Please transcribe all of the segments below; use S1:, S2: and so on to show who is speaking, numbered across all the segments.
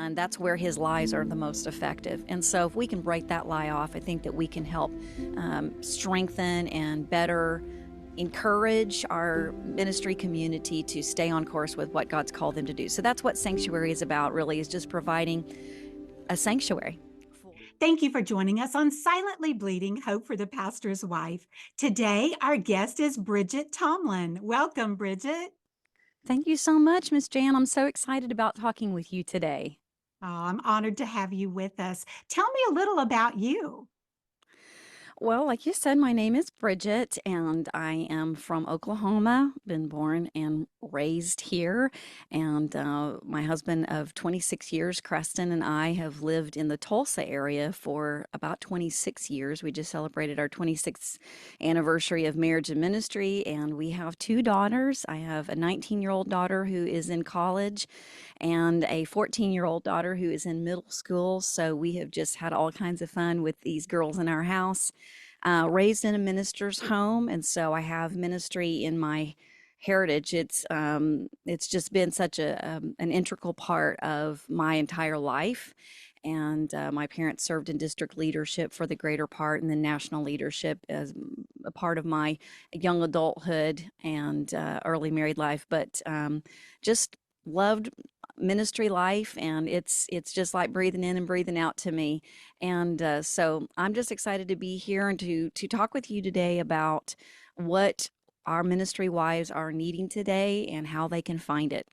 S1: and that's where his lies are the most effective. And so if we can break that lie off, I think that we can help strengthen and better encourage our ministry community to stay on course with what God's called them to do. So that's what Sanctuary is about, really, is just providing a sanctuary.
S2: Thank you for joining us on Silently Bleeding Hope for the Pastor's Wife. Today, our guest is Bridgette Tomlin. Welcome, Bridgette.
S1: Thank you so much, Miss Jan. I'm so excited about talking with you today.
S2: Oh, I'm honored to have you with us. Tell me a little about you.
S1: Well, like you said, my name is Bridgette, and I am from Oklahoma, been born and raised here. And my husband of 26 years, Chresten, and I have lived in the Tulsa area for about 26 years. We just celebrated our 26th anniversary of marriage and ministry, and we have two daughters. I have a 19-year-old daughter who is in college, and a 14-year-old daughter who is in middle school. So we have just had all kinds of fun with these girls in our house. Raised in a minister's home, and so I have ministry in my heritage. It's just been such an integral part of my entire life. And my parents served in district leadership for the greater part, and then national leadership as a part of my young adulthood and early married life. But just loved ministry life, and it's just like breathing in and breathing out to me. And so I'm just excited to be here and to talk with you today about what our ministry wives are needing today and how they can find it.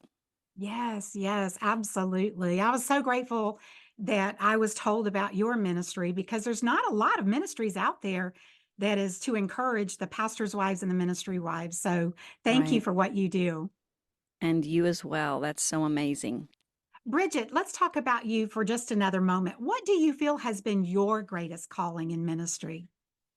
S2: Yes, yes, absolutely. I was so grateful that I was told about your ministry because there's not a lot of ministries out there that is to encourage the pastor's wives and the ministry wives. So thank you
S1: Right.
S2: for what you do.
S1: And you as well. That's so amazing.
S2: Bridgette, let's talk about you for just another moment. What do you feel has been your greatest calling in ministry?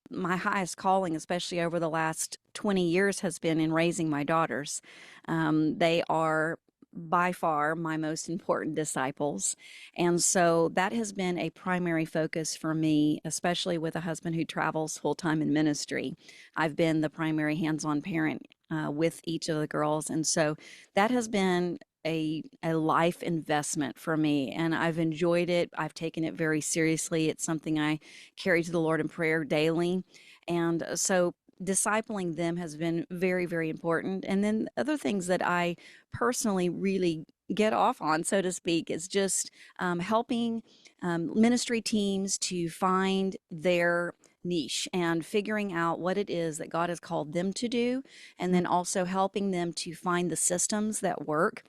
S1: My highest calling, especially over the last 20 years, has been in raising my daughters. They are by far my most important disciples. And so that has been a primary focus for me, especially with a husband who travels full time in ministry. I've been the primary hands on parent with each of the girls. And so that has been a life investment for me, and I've enjoyed it. I've taken it very seriously. It's something I carry to the Lord in prayer daily. And so discipling them has been very, very important. And then other things that I personally really get off on, so to speak, is just helping ministry teams to find their niche and figuring out what it is that God has called them to do, and then also helping them to find the systems that work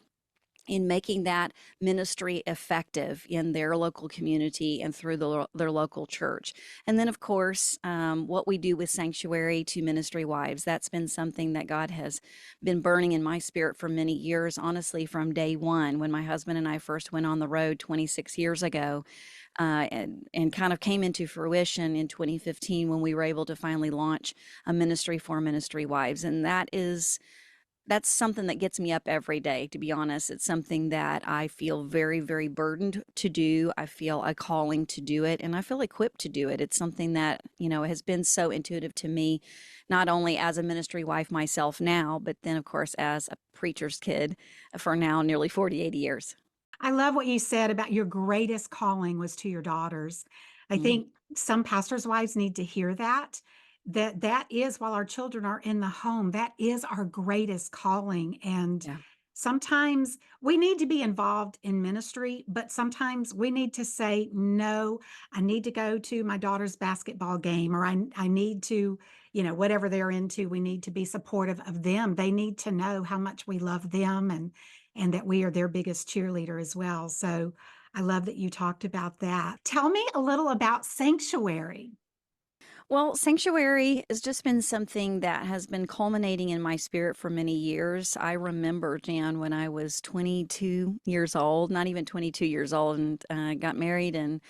S1: in making that ministry effective in their local community and through their local church. And then, of course, what we do with Sanctuary to Ministry Wives, that's been something that God has been burning in my spirit for many years, honestly, from day one, when my husband and I first went on the road 26 years ago. And kind of came into fruition in 2015 when we were able to finally launch a ministry for ministry wives. And that's something that gets me up every day, to be honest. It's something that I feel very, very burdened to do. I feel a calling to do it, and I feel equipped to do it. It's something that, has been so intuitive to me, not only as a ministry wife myself now, but then, of course, as a preacher's kid for now nearly 48 years.
S2: I love what you said about your greatest calling was to your daughters. I
S1: Mhm.
S2: think some pastors' wives need to hear that, that is while our children are in the home, that is our greatest calling. And
S1: Yeah.
S2: sometimes we need to be involved in ministry, but sometimes we need to say, no, I need to go to my daughter's basketball game, or I need to, whatever they're into, we need to be supportive of them. They need to know how much we love them and that we are their biggest cheerleader as well. So I love that you talked about that. Tell me a little about Sanctuary.
S1: Well, Sanctuary has just been something that has been culminating in my spirit for many years. I remember, Jan, when I was 22 years old, not even 22 years old, and got married. And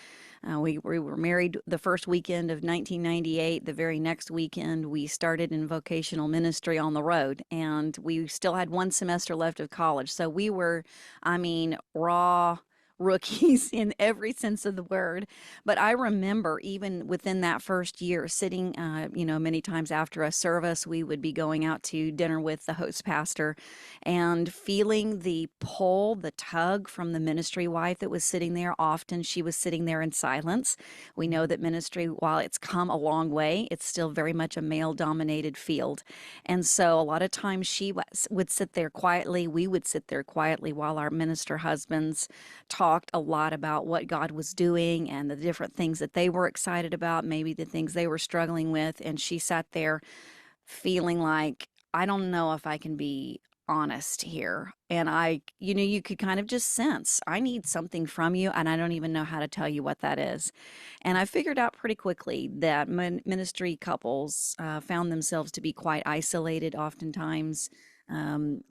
S1: we were married the first weekend of 1998. The very next weekend, we started in vocational ministry on the road, and we still had one semester left of college. So we were, I mean, raw rookies in every sense of the word. But I remember even within that first year, sitting, many times after a service, we would be going out to dinner with the host pastor and feeling the pull, the tug from the ministry wife that was sitting there. Often she was sitting there in silence. We know that ministry, while it's come a long way, it's still very much a male dominated field. And so a lot of times would sit there quietly. We would sit there quietly while our minister husbands talked a lot about what God was doing and the different things that they were excited about, maybe the things they were struggling with. And she sat there feeling like, I don't know if I can be honest here. And you could kind of just sense, I need something from you, and I don't even know how to tell you what that is. And I figured out pretty quickly that ministry couples found themselves to be quite isolated, oftentimes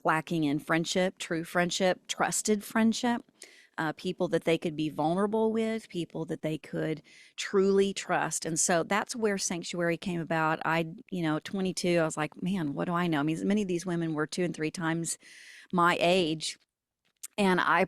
S1: lacking in friendship, true friendship, trusted friendship, people that they could be vulnerable with, people that they could truly trust. And so that's where Sanctuary came about. 22, I was like, man, what do I know? I mean, many of these women were 2 and 3 times my age. And I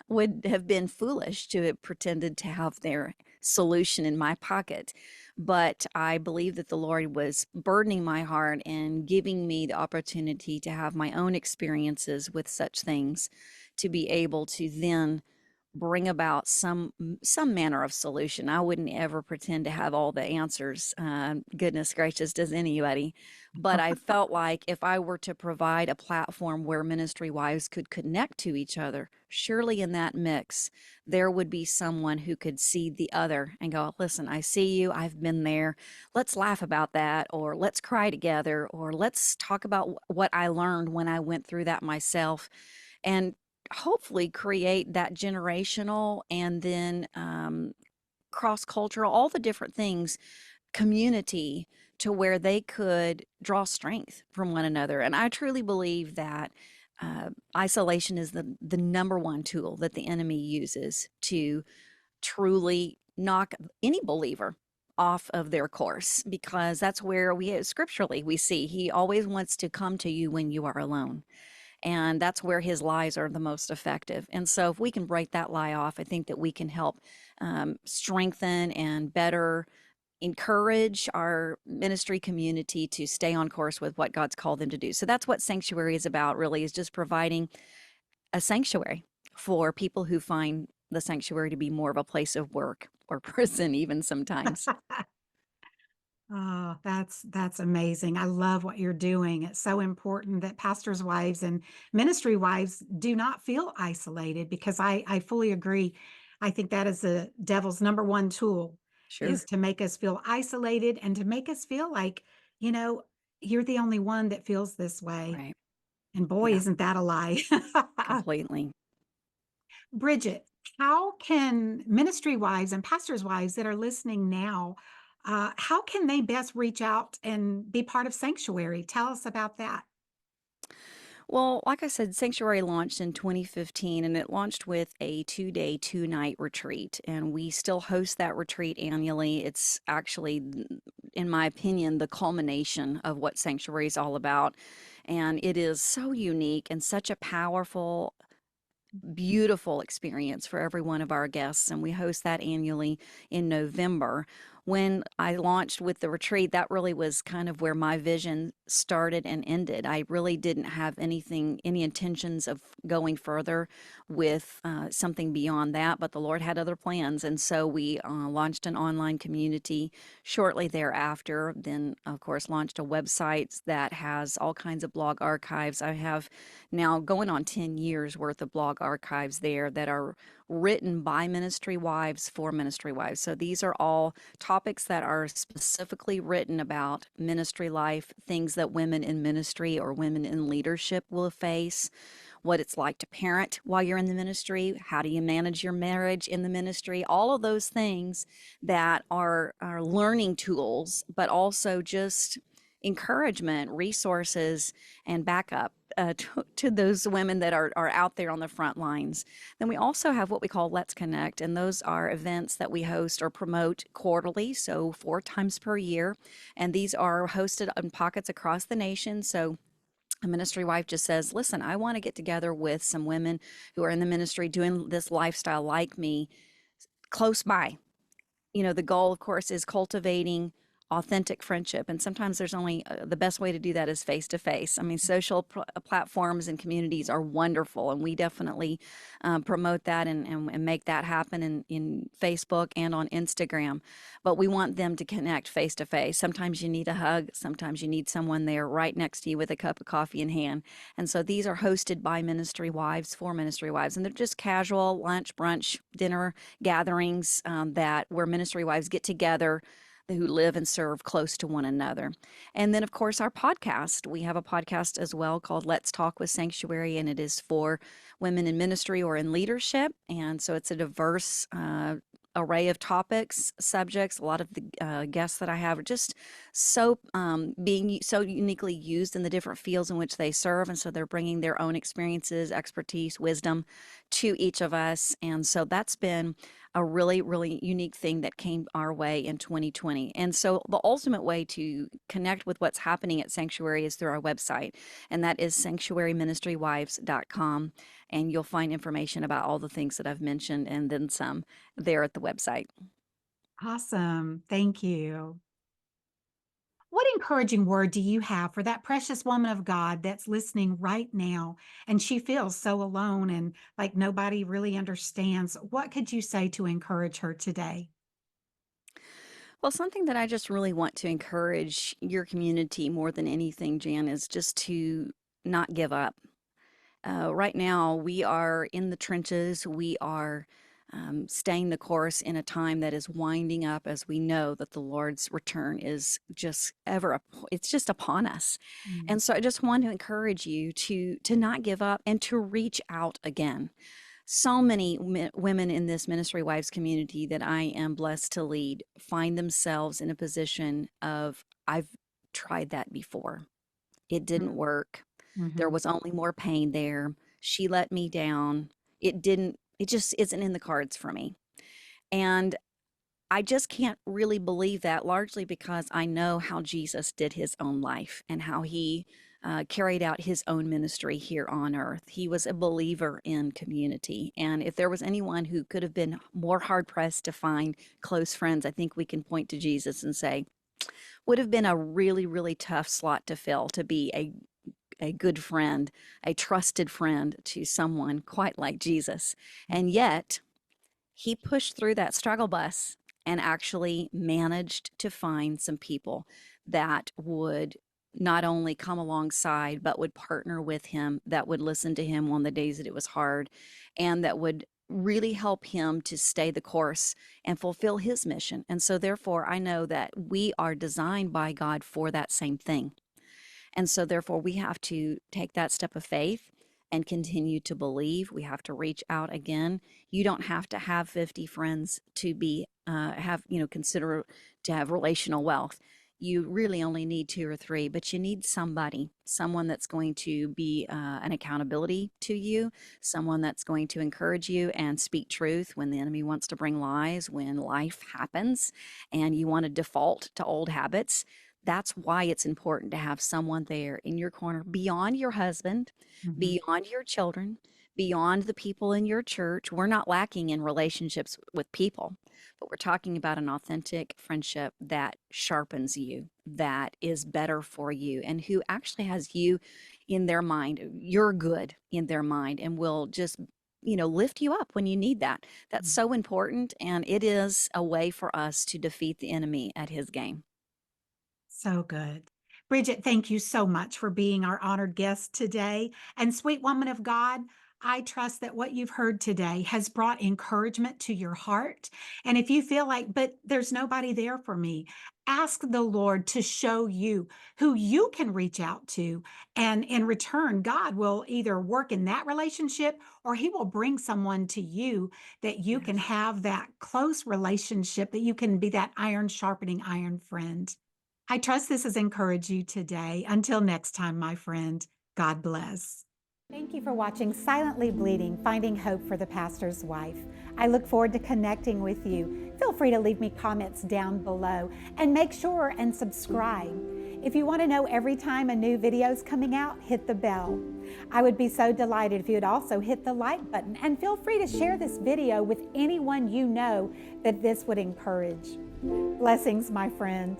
S1: would have been foolish to have pretended to have their solution in my pocket. But I believe that the Lord was burdening my heart and giving me the opportunity to have my own experiences with such things, to be able to then bring about some manner of solution. I wouldn't ever pretend to have all the answers. Goodness gracious, does anybody? But I felt like if I were to provide a platform where ministry wives could connect to each other, surely in that mix, there would be someone who could see the other and go, listen, I see you. I've been there. Let's laugh about that, or let's cry together, or let's talk about what I learned when I went through that myself. And hopefully create that generational and then cross cultural, all the different things, community, to where they could draw strength from one another. And I truly believe that isolation is the number one tool that the enemy uses to truly knock any believer off of their course, because that's where scripturally we see he always wants to come to you when you are alone. And that's where his lies are the most effective. And so, if we can break that lie off, I think that we can help strengthen and better encourage our ministry community to stay on course with what God's called them to do. So, that's what Sanctuary is about, really, is just providing a sanctuary for people who find the sanctuary to be more of a place of work or prison, even sometimes.
S2: Oh, that's amazing. I love what you're doing. It's so important that pastors' wives and ministry wives do not feel isolated, because I fully agree. I think that is the devil's number one tool, is
S1: Sure.
S2: to make us feel isolated and to make us feel like, you know, you're the only one that feels this way.
S1: Right.
S2: And boy,
S1: Yeah,
S2: isn't that a lie.
S1: completely.
S2: Bridgette, how can ministry wives and pastors' wives that are listening now, how can they best reach out and be part of Sanctuary? Tell us about that.
S1: Well, like I said, Sanctuary launched in 2015, and it launched with a 2 day, 2 night retreat. And we still host that retreat annually. It's actually, in my opinion, the culmination of what Sanctuary is all about. And it is so unique and such a powerful, beautiful experience for every one of our guests. And we host that annually in November. When I launched with the retreat, that really was kind of where my vision started and ended. I really didn't have any intentions of going further with something beyond that, but the Lord had other plans. And so we launched an online community shortly thereafter. Then, of course, launched a website that has all kinds of blog archives. I have now going on 10 years worth of blog archives there that are written by ministry wives for ministry wives. So these are all topics that are specifically written about ministry life, things that women in ministry or women in leadership will face, what it's like to parent while you're in the ministry, how do you manage your marriage in the ministry, all of those things that are learning tools, but also just encouragement, resources, and backup to those women that are out there on the front lines. Then we also have what we call Let's Connect, and those are events that we host or promote quarterly, so 4 times per year. And these are hosted in pockets across the nation. So A ministry wife just says, listen, I want to get together with some women who are in the ministry doing this lifestyle like me close by. The goal, of course, is cultivating authentic friendship. And sometimes there's only the best way to do that is face to face. I mean, social platforms and communities are wonderful, and we definitely promote that and make that happen in Facebook and on Instagram. But we want them to connect face to face. Sometimes you need a hug, sometimes you need someone there right next to you with a cup of coffee in hand. And so these are hosted by ministry wives for ministry wives, and they're just casual lunch, brunch, dinner gatherings that where ministry wives get together who live and serve close to one another. And then, of course, our podcast. We have a podcast as well called Let's Talk with Sanctuary, and it is for women in ministry or in leadership. And so it's a diverse array of topics, subjects. A lot of the guests that I have are just so being so uniquely used in the different fields in which they serve. And so they're bringing their own experiences, expertise, wisdom to each of us. And so that's been a really, really unique thing that came our way in 2020. And so the ultimate way to connect with what's happening at Sanctuary is through our website, and that is sanctuaryministrywives.com. And you'll find information about all the things that I've mentioned and then some there at the website.
S2: Awesome. Thank you. What encouraging word do you have for that precious woman of God that's listening right now and she feels so alone and like nobody really understands? What could you say to encourage her today?
S1: Well, something that I just really want to encourage your community more than anything, Jan, is just to not give up. Right now, we are in the trenches. We are staying the course in a time that is winding up as we know that the Lord's return is just it's just upon us.
S2: Mm.
S1: And so I just want to encourage you to not give up and to reach out again. So many women in this Ministry Wives community that I am blessed to lead find themselves in a position of, I've tried that before. It didn't work. There
S2: Mm-hmm.
S1: was only more pain there. She let me down. It just isn't in the cards for me. And I just can't really believe that, largely because I know how Jesus did his own life and how he carried out his own ministry here on earth. He was a believer in community. And if there was anyone who could have been more hard pressed to find close friends, I think we can point to Jesus and say, would have been a really, really tough slot to fill, to be a good friend, a trusted friend to someone quite like Jesus. And yet, he pushed through that struggle bus and actually managed to find some people that would not only come alongside, but would partner with him, that would listen to him on the days that it was hard, and that would really help him to stay the course and fulfill his mission. And so, therefore, I know that we are designed by God for that same thing. And so, therefore, we have to take that step of faith and continue to believe. We have to reach out again. You don't have to have 50 friends to consider to have relational wealth. You really only need two or three, but you need someone that's going to be an accountability to you, someone that's going to encourage you and speak truth when the enemy wants to bring lies, when life happens and you want to default to old habits. That's why it's important to have someone there in your corner beyond your husband,
S2: Mm-hmm.
S1: beyond your children, beyond the people in your church. We're not lacking in relationships with people, but we're talking about an authentic friendship that sharpens you, that is better for you, and who actually has you in their mind, you're good in their mind, and will just lift you up when you need that. That's so important, and it is a way for us to defeat the enemy at his game.
S2: So good. Bridgette, thank you so much for being our honored guest today. And sweet woman of God, I trust that what you've heard today has brought encouragement to your heart. And if you feel like, but there's nobody there for me, ask the Lord to show you who you can reach out to. And in return, God will either work in that relationship or he will bring someone to you that you can
S1: Yes.
S2: have that close relationship, that you can be that iron sharpening iron friend. I trust this has encouraged you today. Until next time, my friend, God bless. Thank you for watching Silently Bleeding, Finding Hope for the Pastor's Wife. I look forward to connecting with you. Feel free to leave me comments down below and make sure and subscribe. If you want to know every time a new video is coming out, hit the bell. I would be so delighted if you would also hit the like button, and feel free to share this video with anyone you know that this would encourage. Blessings, my friend.